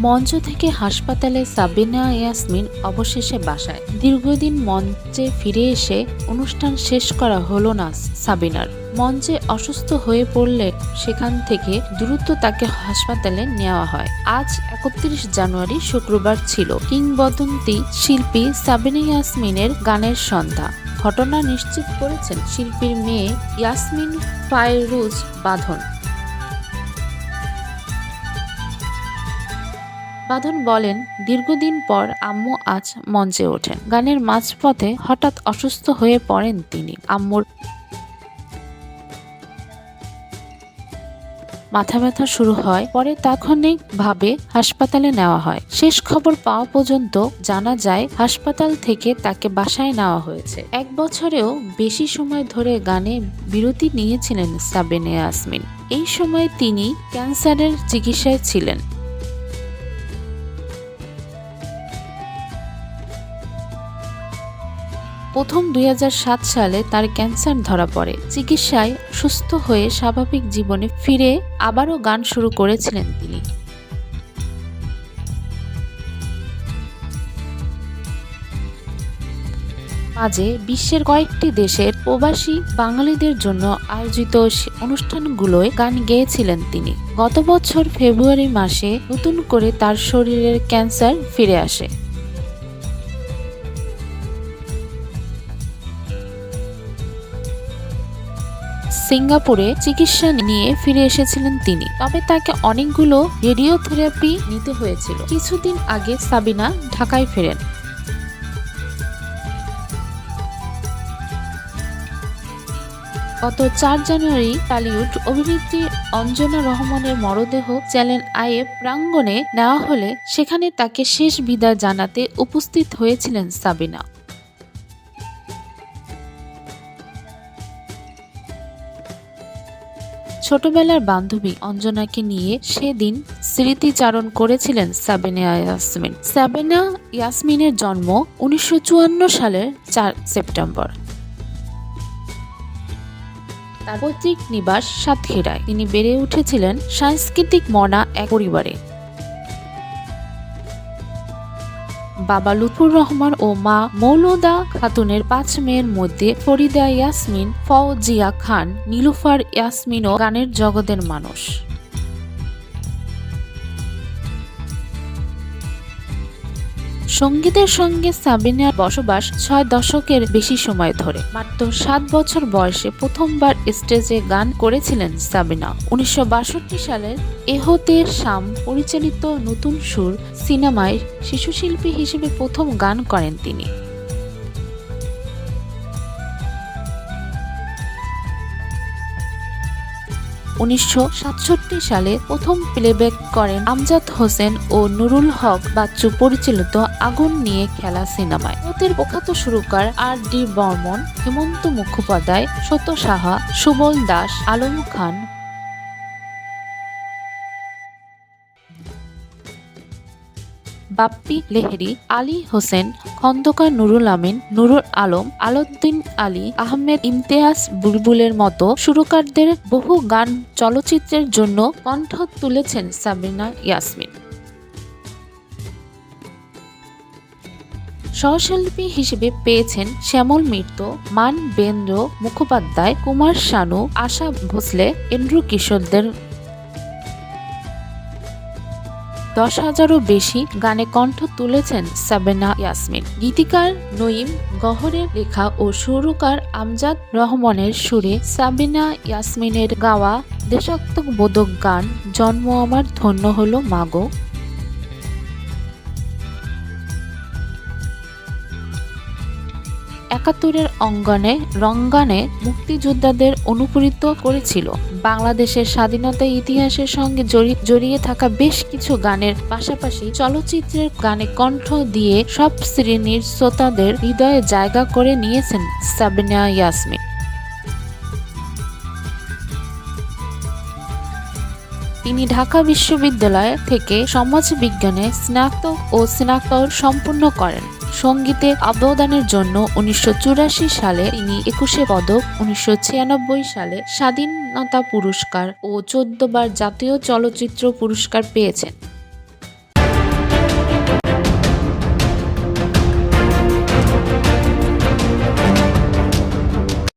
মঞ্চ থেকে হাসপাতালে সাবিনা ইয়াসমিন অবশেষে বাসায়। দীর্ঘদিন মঞ্চে ফিরে এসে অনুষ্ঠান শেষ করা হলো না সাবিনার। মঞ্চে অসুস্থ হয়ে পড়লে সেখান থেকে দ্রুত তাকে হাসপাতালে নেওয়া হয়। আজ 31 জানুয়ারি শুক্রবার ছিল কিংবদন্তি শিল্পী সাবিনা ইয়াসমিনের গানের সন্ধ্যা। ঘটনা নিশ্চিত করেছেন শিল্পীর মেয়ে ইয়াসমিন ফায়রুজ বাঁধন। বাঁধন বলেন, দীর্ঘদিন পর আম্মু আজ মঞ্চে ওঠেন। গানের মাঝপথে হঠাৎ অসুস্থ হয়ে পড়েন তিনি। আম্মুর মাথা ব্যথা শুরু হয়, পরে তাৎক্ষণিকভাবে হাসপাতালে নেওয়া হয়। শেষ খবর পাওয়া পর্যন্ত জানা যায় হাসপাতাল থেকে তাকে বাসায় নেওয়া হয়েছে। 1 বছরেও বেশি সময় ধরে গানে বিরতি নিয়েছিলেন সাবিনা ইয়াসমিন। এই সময় তিনি ক্যান্সারের চিকিৎসায় ছিলেন। প্রথম 2007 সালে তার ক্যান্সার ধরা পড়ে। চিকিৎসায় সুস্থ হয়ে স্বাভাবিক জীবনে ফিরে আবারও গান শুরু করেছিলেন তিনি। মাঝে বিশ্বের কয়েকটি দেশের প্রবাসী বাঙালিদের জন্য আয়োজিত অনুষ্ঠানগুলোয় গান গেয়েছিলেন তিনি। গত বছর ফেব্রুয়ারি মাসে নতুন করে তার শরীরের ক্যান্সার ফিরে আসে। সিঙ্গাপুরে চিকিৎসা নিয়ে ফিরে এসেছিলেন তিনি, তবে তাকে অনেকগুলো রেডিওথেরাপি নিতে হয়েছিল। কিছুদিন আগে সাবিনা ঢাকায় ফেরেন। গত 4 জানুয়ারি টলিউড অভিনেত্রী অঞ্জনা রহমানের মরদেহ চ্যানেল আইয়ে প্রাঙ্গণে নেওয়া হলে সেখানে তাকে শেষ বিদায় জানাতে উপস্থিত হয়েছিলেন সাবিনা। ছোটবেলার বান্ধবী অঞ্জনাকে নিয়ে সেদিন স্মৃতিচারণ করেছিলেন সাবিনা ইয়াসমিন। সাবিনা ইয়াসমিনের জন্ম 1954 সালের 4 সেপ্টেম্বর। তার পৈতৃক নিবাস সাতক্ষীরায়। তিনি বেড়ে উঠেছিলেন সাংস্কৃতিক মনা এক পরিবারে। বাবা লুৎফুর রহমান ও মা মৌলুদা খাতুনের 5 মেয়ের মধ্যে ফরিদা ইয়াসমিন, ফওজিয়া খান, নীলুফার ইয়াসমিনও গানের জগতের মানুষ। সঙ্গীতের সঙ্গে সাবিনার বসবাস 6 দশকের বেশি সময় ধরে। মাত্র 7 বছর বয়সে প্রথমবার স্টেজে গান করেছিলেন সাবিনা। 1962 সালের এহতে শাম পরিচালিত নতুন সুর সিনেমায় শিশুশিল্পী হিসেবে প্রথম গান করেন তিনি। (1967) সালে প্রথম প্লেব্যাক করেন আমজাদ হোসেন ও নুরুল হক বাচ্চু পরিচালিত আগুন নিয়ে খেলা সিনেমায়। ভারতের প্রখ্যাত সুরকার আর.ডি. বর্মন, হেমন্ত মুখোপাধ্যায়, সত্য সাহা, সুবল দাস, আলম খান, বাপ্পি লেহেরি, আলী হোসেন খন্দকার, নুরুল আমিন, নুরুল আলম, আলাউদ্দিন আলী, আহমেদ ইমতিয়াজ বুলবুলের মতো সুরকারদের বহু গান চলচ্চিত্রের জন্য কণ্ঠ তুলেছেন সাবিনা ইয়াসমিন। সহশিল্পী হিসেবে পেয়েছেন শ্যামল মিত্র, মানবেন্দ্র মুখোপাধ্যায়, কুমার শানু, আশা ভোসলে, এন্ড্রু কিশোরদের 10,000-এরও বেশি গানে কণ্ঠ তুলেছেন সাবিনা ইয়াসমিন। গীতিকার নঈম গহরের লেখা ও সুরকার আমজাদ রহমানের সুরে সাবিনা ইয়াসমিনের গাওয়া দেশাত্মবোধক গান জন্ম আমার ধন্য হলো মাগো। একাত্তরের অঙ্গনে রঙ্গানে মুক্তিযোদ্ধাদের অনুপ্রাণিত করেছিল। বাংলাদেশের স্বাধীনতা ইতিহাসের সঙ্গে জড়িয়ে থাকা বেশ কিছু গানের পাশাপাশি চলচ্চিত্রের গানে কণ্ঠ দিয়ে সব শ্রেণীর শ্রোতাদের হৃদয়ে জায়গা করে নিয়েছেন সাবিনা ইয়াসমিন। তিনি ঢাকা বিশ্ববিদ্যালয় থেকে সমাজবিজ্ঞানে স্নাতক ও স্নাতক সম্পন্ন করেন। সঙ্গীতে অবদানের জন্য 1984 সালে তিনি 21 পদক, 1996 সালে স্বাধীনতা পুরস্কার ও 14 বার জাতীয় চলচ্চিত্র পুরস্কার পেয়েছেন।